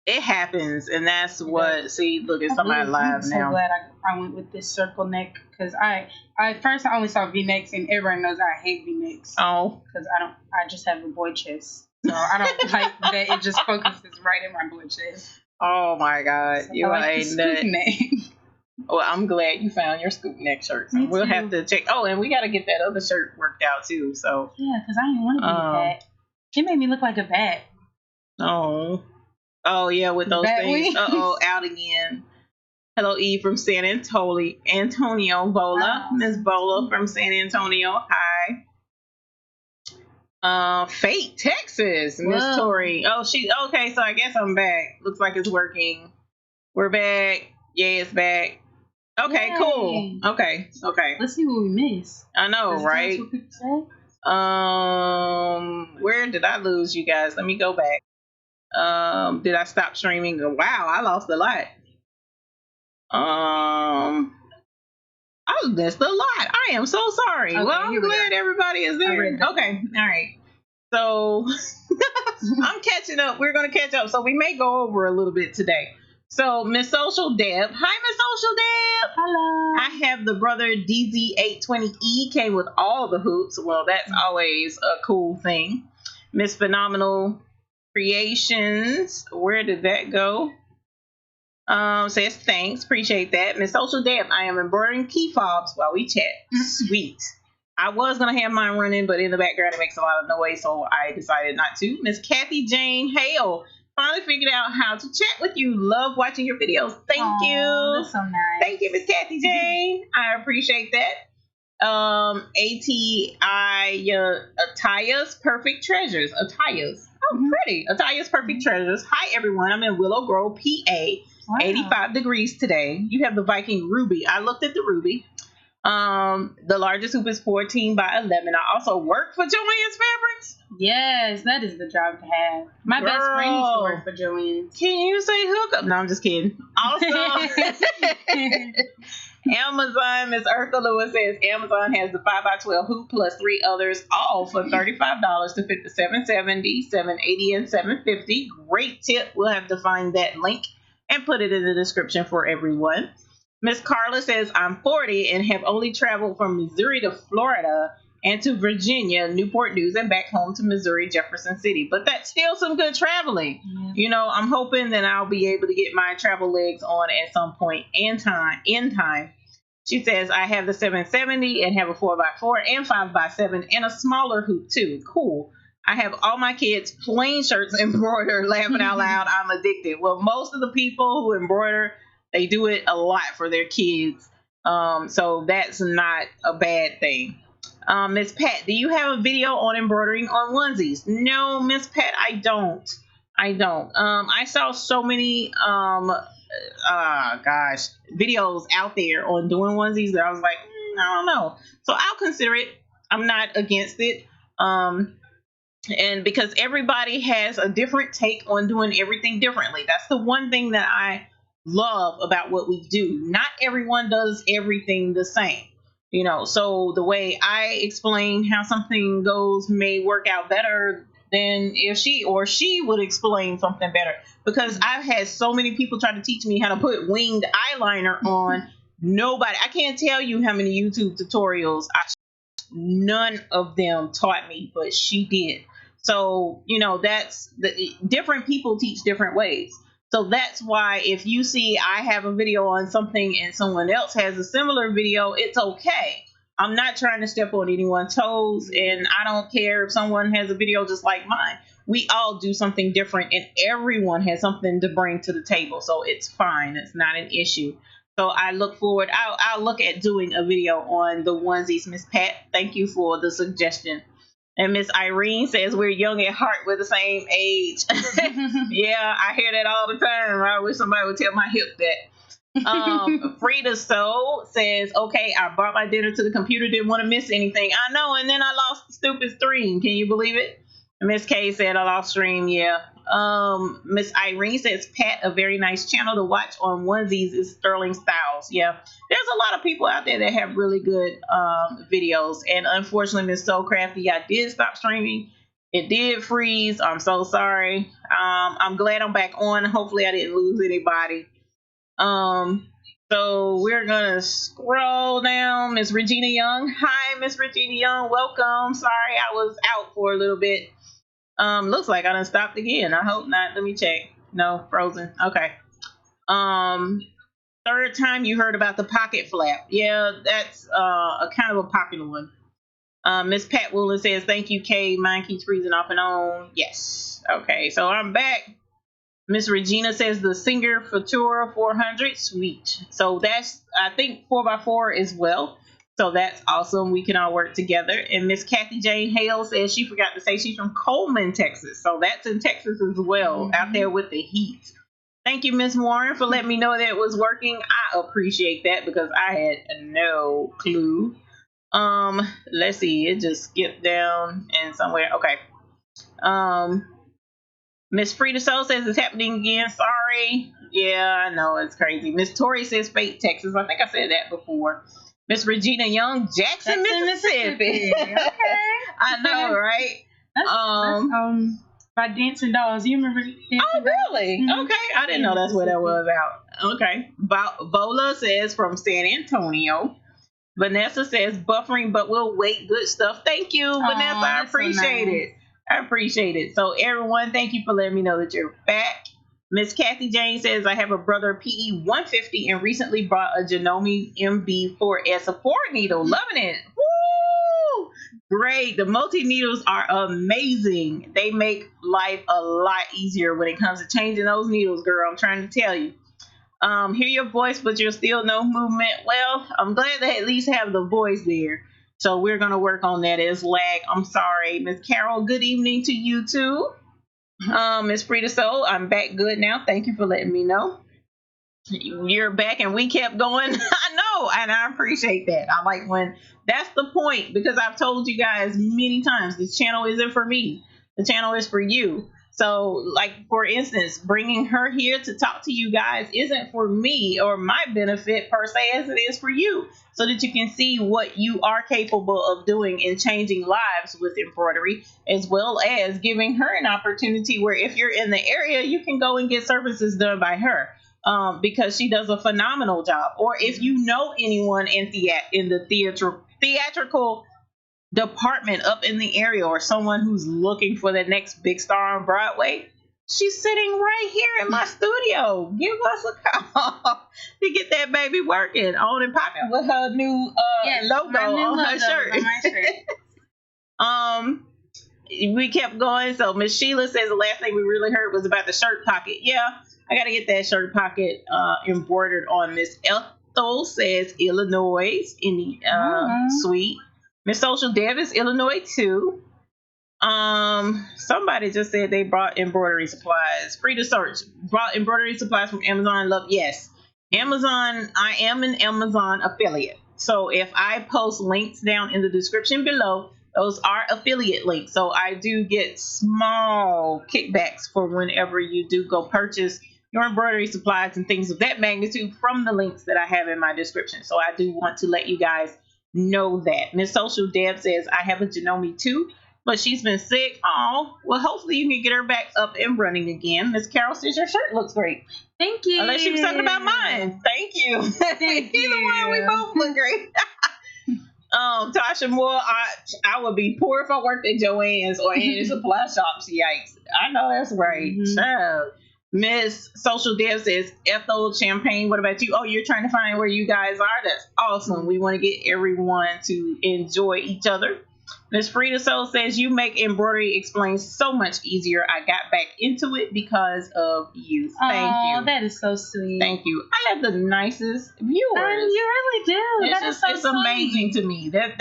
It happens, and that's what. See, look, it's somebody live now. I'm so glad I went with this circle neck because I first I only saw V-necks, and everyone knows I hate V-necks. Oh, because I just have a boy chest, so I don't like that. It just focuses right in my boy chest. Oh my God, so you ain't nut. Well, I'm glad you found your scoop neck shirt. We'll have to check. Oh, and we got to get that other shirt worked out too. So yeah, because I didn't want to be a bat. It made me look like a bat. Oh yeah, with those things. Out again. Hello, E from San Antonio. Bola, Miss Bola from San Antonio. Hi. Fate, Texas, Miss Tori. Oh, okay. So I guess I'm back. Looks like it's working. We're back. Yeah, it's back. Okay, yay. Cool. Okay. Let's see what we missed. I know, right? That's what people say. Where did I lose you guys? Let me go back. Did I stop streaming? Wow, I lost a lot. I missed a lot. I am so sorry. Okay, well, I'm glad everybody is there. Okay, all right. So I'm catching up. We're going to catch up. So we may go over a little bit today. So Miss Social Deb. Hi, Miss Social Deb. Hello. I have the brother DZ820E came with all the hoops. Well, that's always a cool thing. Miss Phenomenal Creations. Where did that go? Says thanks, appreciate that. Miss Social Deb, I am embroidering key fobs while we chat. Sweet. I was gonna have mine running, but in the background it makes a lot of noise, so I decided not to. Miss Kathy Jane Hale, finally figured out how to chat with you. Love watching your videos. Thank you. That's so nice. Thank you, Miss Kathy Jane. I appreciate that. Ataya's Perfect Treasures. Ataya's. Oh, pretty. Ataya's Perfect Treasures. Hi, everyone. I'm in Willow Grove, PA. Wow. 85 degrees today. You have the Viking Ruby. I looked at the Ruby. The largest hoop is 14 by 11. I also work for Joanne's Fabrics. Yes, that is the job to have. My best friend used to work for Joanne's. Can you say hookup? No, I'm just kidding. Also, Amazon, Miss Eartha Lewis says Amazon has the 5x12 hoop plus 3 others, all for $35 to fit the 770, 780, and 750. Great tip. We'll have to find that link and put it in the description for everyone. Miss Carla says, I'm 40 and have only traveled from Missouri to Florida and to Virginia, Newport News, and back home to Missouri, Jefferson City. But that's still some good traveling. Yeah. You know, I'm hoping that I'll be able to get my travel legs on at some point in time. She says, I have the 770 and have a 4x4 and 5x7 and a smaller hoop too. Cool. I have all my kids' plain shirts embroidered, laughing out loud. I'm addicted. Well, most of the people who embroider, they do it a lot for their kids. So that's not a bad thing. Miss Pat, do you have a video on embroidering on onesies? No, Miss Pat, I don't. I saw so many videos out there on doing onesies that I was like, I don't know. So I'll consider it. I'm not against it. And because everybody has a different take on doing everything differently. That's the one thing that I love about what we do. Not everyone does everything the same. You know, so the way I explain how something goes may work out better than if she would explain something better. Because I've had so many people try to teach me how to put winged eyeliner on. I can't tell you how many YouTube tutorials none of them taught me, but she did. So, you know, that's different people teach different ways. So that's why if you see I have a video on something and someone else has a similar video, it's okay. I'm not trying to step on anyone's toes, and I don't care if someone has a video just like mine. We all do something different, and everyone has something to bring to the table. So it's fine. It's not an issue. So I look forward. I'll look at doing a video on the onesies, Miss Pat. Thank you for the suggestion. And Miss Irene says we're young at heart, we're the same age. Yeah, I hear that all the time. I wish somebody would tell my hip that. Frida So says, okay, I brought my dinner to the computer, didn't want to miss anything. I know, and then I lost the stupid stream. Can you believe it? Miss K said I lost stream, yeah. Miss Irene says, Pat, a very nice channel to watch on onesies is Sterling Styles. Yeah, there's a lot of people out there that have really good videos. And unfortunately, Miss So Crafty, I did stop streaming. It did freeze. I'm so sorry. I'm glad I'm back on. Hopefully I didn't lose anybody. So we're gonna scroll down. Miss Regina Young. Hi, Miss Regina Young. Welcome. Sorry I was out for a little bit. Looks like I done stopped again. I hope not. Let me check. No, frozen. Okay. Third time you heard about the pocket flap. Yeah, that's a kind of a popular one. Miss Pat Woolen says, thank you, Kay. Mine keeps freezing off and on. Yes. Okay, so I'm back. Miss Regina says the Singer Futura 400. Sweet. So that's, I think, 4x4 as well. So that's awesome. We can all work together. And Miss Kathy Jane Hale says she forgot to say she's from Coleman, Texas. So that's in Texas as well, out there with the heat. Thank you, Miss Warren, for letting me know that it was working. I appreciate that because I had no clue. Let's see. It just skipped down and somewhere. Okay. Miss Frida Soul says it's happening again. Sorry. Yeah, I know it's crazy. Miss Tori says Fate, Texas. I think I said that before. Miss Regina Young, Jackson, Mississippi. Okay. I know, right? That's by Dancing Dolls. You remember Dancing Oh, really? Dolls? Okay. I didn't know that's where that was out. Okay. Bola says from San Antonio. Vanessa says buffering, but we'll wait. Good stuff. Thank you, Vanessa. I appreciate it. I appreciate it. So, everyone, thank you for letting me know that you're back. Miss Kathy Jane says, I have a brother PE 150 and recently bought a Janome MB4S, a 4 needle. Loving it. Woo! Great. The multi needles are amazing. They make life a lot easier when it comes to changing those needles, girl. I'm trying to tell you. Hear your voice, but you're still no movement. Well, I'm glad they at least have the voice there. So we're going to work on that as lag. I'm sorry. Miss Carol, good evening to you too. Miss Frida Soul, I'm back good now. Thank you for letting me know. You're back and we kept going. I know, and I appreciate that. I like when that's the point, because I've told you guys many times, this channel isn't for me. The channel is for you. So, like, for instance, bringing her here to talk to you guys isn't for me or my benefit per se, as it is for you, so that you can see what you are capable of doing in changing lives with embroidery, as well as giving her an opportunity where if you're in the area, you can go and get services done by her, because she does a phenomenal job. Or if you know anyone in the theatrical department up in the area, or someone who's looking for the next big star on Broadway, she's sitting right here in my studio. Give us a call to get that baby working on and popping with her new logo on her shirt. We kept going. So Miss Sheila says the last thing we really heard was about the shirt pocket. Yeah, I gotta get that shirt pocket embroidered on. Miss Ethel says Illinois in the suite. Miss Social Dev is Illinois too. Somebody just said they brought embroidery supplies. Free to search. Brought embroidery supplies from Amazon. Love, yes. Amazon. I am an Amazon affiliate. So if I post links down in the description below, those are affiliate links. So I do get small kickbacks for whenever you do go purchase your embroidery supplies and things of that magnitude from the links that I have in my description. So I do want to let you guys know that. Miss Social Deb says, I have a Janome too, but she's been sick. Oh, well, hopefully you can get her back up and running again. Miss Carol says your shirt looks great. Thank you. Unless she was talking about mine. Thank you. Thank you. Either one, we both look great. Tasha Moore, I would be poor if I worked at Joann's or any supply shops. Yikes. I know that's right. Sure. Miss Social Dev says, Ethel Champagne, what about you? Oh, you're trying to find where you guys are? That's awesome. We want to get everyone to enjoy each other. Miss Frida Soul says, you make embroidery explain so much easier. I got back into it because of you. Thank you. That is so sweet. Thank you. I have the nicest viewers. You really do. It's amazing to me that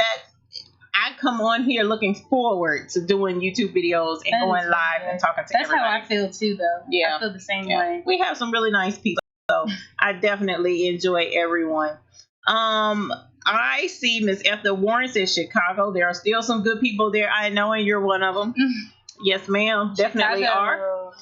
I come on here looking forward to doing YouTube videos and going live and talking to everybody. That's how I feel too, though. Yeah. I feel the same way. We have some really nice people, so I definitely enjoy everyone. I see Miss Ethel Warren says Chicago. There are still some good people there. I know, and you're one of them. Yes, ma'am. Definitely are.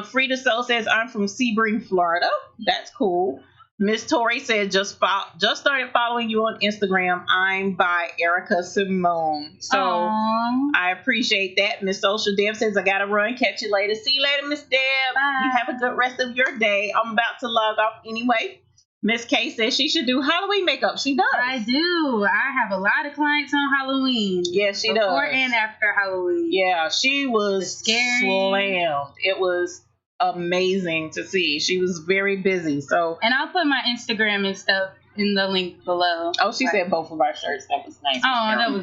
Frida Soul says, I'm from Sebring, Florida. That's cool. Miss Tori said, just started following you on Instagram. I'm by Erica Simone. So I appreciate that. Miss Social Deb says, I got to run. Catch you later. See you later, Miss Deb. Bye. You have a good rest of your day. I'm about to log off anyway. Miss K says she should do Halloween makeup. She does. I do. I have a lot of clients on Halloween. Yeah, she does. Before and after Halloween. Yeah, she was slammed. It was amazing to see. She was very busy. So, and I'll put my Instagram and stuff in the link below. Oh, she said both of our shirts. That was nice. Oh, that was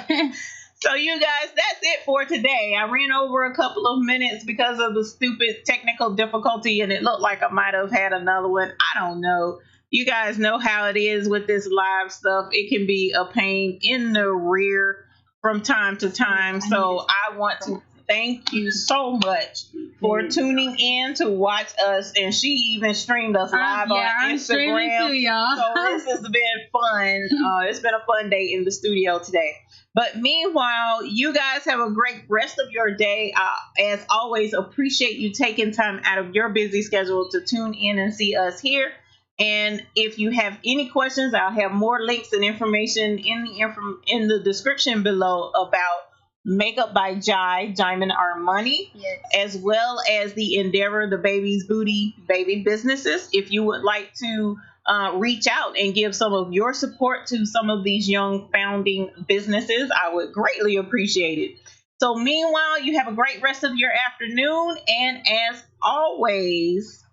nice. So you guys, that's it for today. I ran over a couple of minutes because of the stupid technical difficulty, and it looked like I might have had another one. I don't know. You guys know how it is with this live stuff. It can be a pain in the rear from time to time. So I want to thank you so much for tuning in to watch us. And she even streamed us live on I'm Instagram. Too, y'all. So this has been fun. It's been a fun day in the studio today. But meanwhile, you guys have a great rest of your day. As always, appreciate you taking time out of your busy schedule to tune in and see us here. And if you have any questions, I'll have more links and information in the description below about Makeup by Djimon Armani, Yes. as well as the Endeavor, the Baby's Booty baby businesses. If you would like to reach out and give some of your support to some of these young founding businesses, I would greatly appreciate it. So meanwhile, you have a great rest of your afternoon. And as always,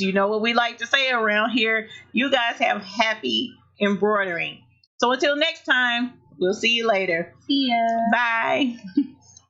you know what we like to say around here, you guys have happy embroidering. So until next time, we'll see you later. See ya. Bye.